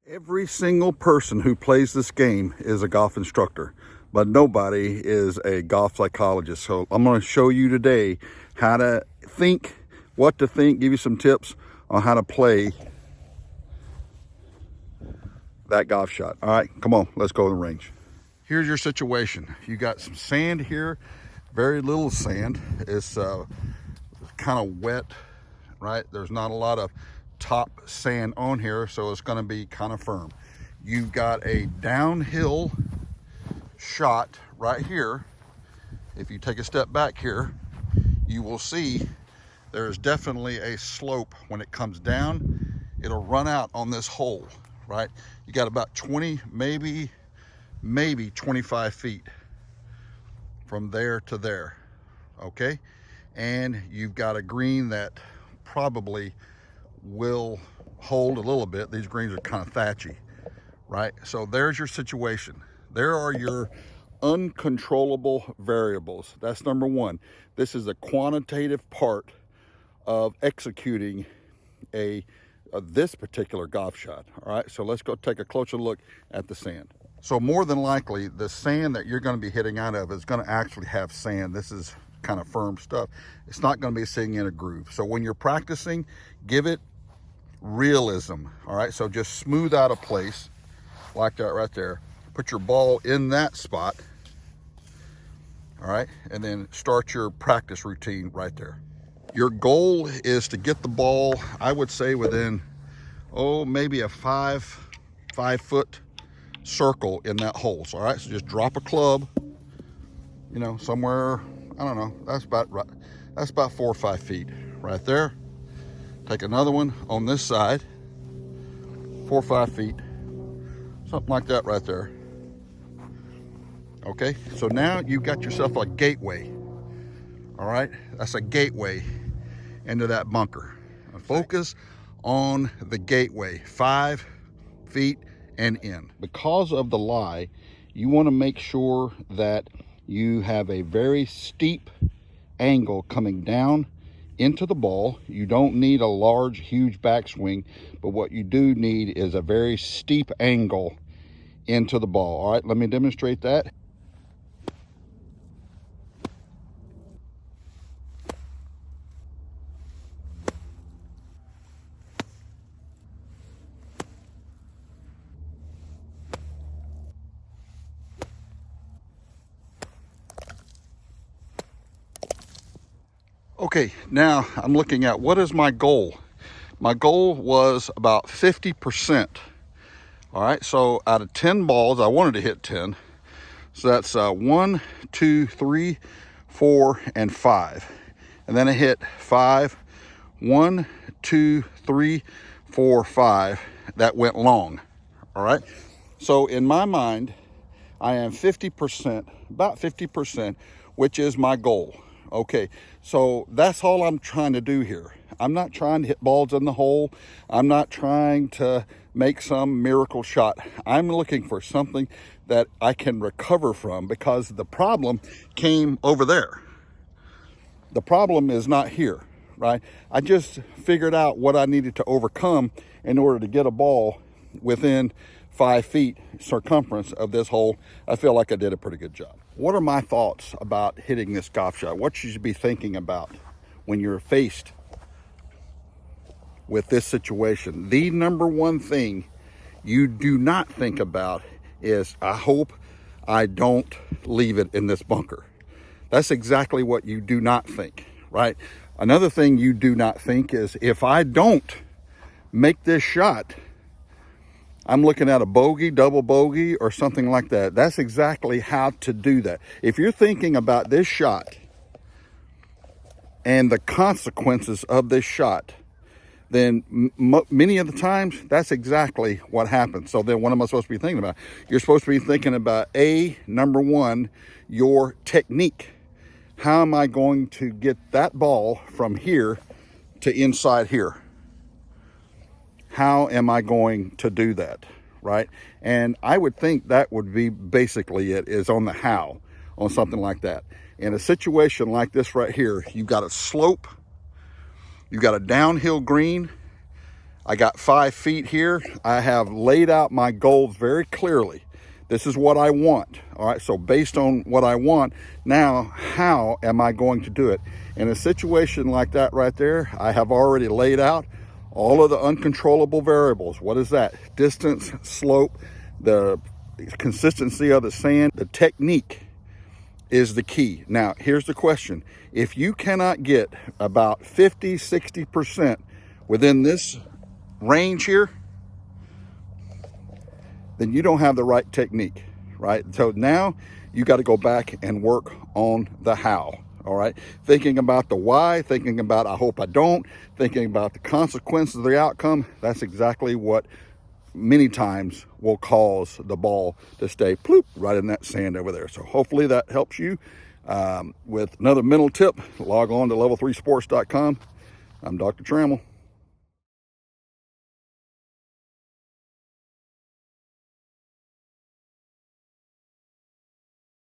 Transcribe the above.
Every single person who plays this game is a golf instructor, but nobody is a golf psychologist. So I'm going to show you today how to think, what to think, give you some tips on how to play that golf shot. All right, come on, let's go to the range. Here's your situation. You got some sand here, very little sand. It's kind of wet, right? There's not a lot of top sand on here, so it's going to be kind of firm. You've got a downhill shot right here. If you take a step back here, you will see there's definitely a slope. When it comes down, it'll run out on this hole, right? You got about 20, maybe 25 feet from there to there, okay? And you've got a green that probably will hold a little bit. These greens are kind of thatchy, right? So there's your situation. There are your uncontrollable variables. That's number one. This is a quantitative part of executing this particular golf shot. All right, so let's go take a closer look at the sand. So more than likely, the sand that you're going to be hitting out of is going to actually have sand. This is kind of firm stuff. It's not going to be sitting in a groove. So when you're practicing, give it realism. All right, so just smooth out a place like that right there. Put your ball in that spot. All right, and then start your practice routine right there. Your goal is to get the ball, I would say, within maybe a five foot circle in that hole. So, all right, so just drop a club, you know, somewhere, I don't know, that's about right. That's about 4 or 5 feet right there. Take another one on this side, 4 or 5 feet, something like that right there. Okay, so now you've got yourself a gateway. All right, that's a gateway into that bunker. Focus on the gateway, 5 feet and in. Because of the lie, you want to make sure that you have a very steep angle coming down into the ball. You don't need a large, huge backswing, but what you do need is a very steep angle into the ball. All right, let me demonstrate that. Okay, now I'm looking at what is my goal. My goal was about 50%. All right, so out of 10 balls, I wanted to hit 10. So that's 1, 2, 3, 4, and 5. And then I hit 5. 1, 2, 3, 4, 5. That went long. All right. So in my mind, I am 50%, about 50%, which is my goal. Okay, so that's all I'm trying to do here. I'm not trying to hit balls in the hole. I'm not trying to make some miracle shot. I'm looking for something that I can recover from, because the problem came over there. The problem is not here, right? I just figured out what I needed to overcome in order to get a ball within 5 feet circumference of this hole. I feel like I did a pretty good job. What are my thoughts about hitting this golf shot? What you should be thinking about when you're faced with this situation? The number one thing you do not think about is, I hope I don't leave it in this bunker. That's exactly what you do not think, right? Another thing you do not think is, if I don't make this shot, I'm looking at a bogey, double bogey, or something like that. That's exactly how to do that. If you're thinking about this shot and the consequences of this shot, then many of the times, that's exactly what happens. So then what am I supposed to be thinking about? You're supposed to be thinking about, number one, your technique. How am I going to get that ball from here to inside here? How am I going to do that, right? And I would think that would be basically it, is on the how, on something like that. In a situation like this right here, you've got a slope, you've got a downhill green. I got 5 feet here. I have laid out my goals very clearly. This is what I want. All right, so based on what I want, now how am I going to do it? In a situation like that right there, I have already laid out all of the uncontrollable variables. What is that? Distance, slope, the consistency of the sand, the technique is the key. Now, here's the question. If you cannot get about 50, 60% within this range here, then you don't have the right technique, right? So now you got to go back and work on the how, all right? Thinking about the why, thinking about I hope I don't, thinking about the consequences of the outcome. That's exactly what many times will cause the ball to stay ploop right in that sand over there. So hopefully that helps you. With another mental tip, log on to level3sports.com. I'm Dr. Trammel.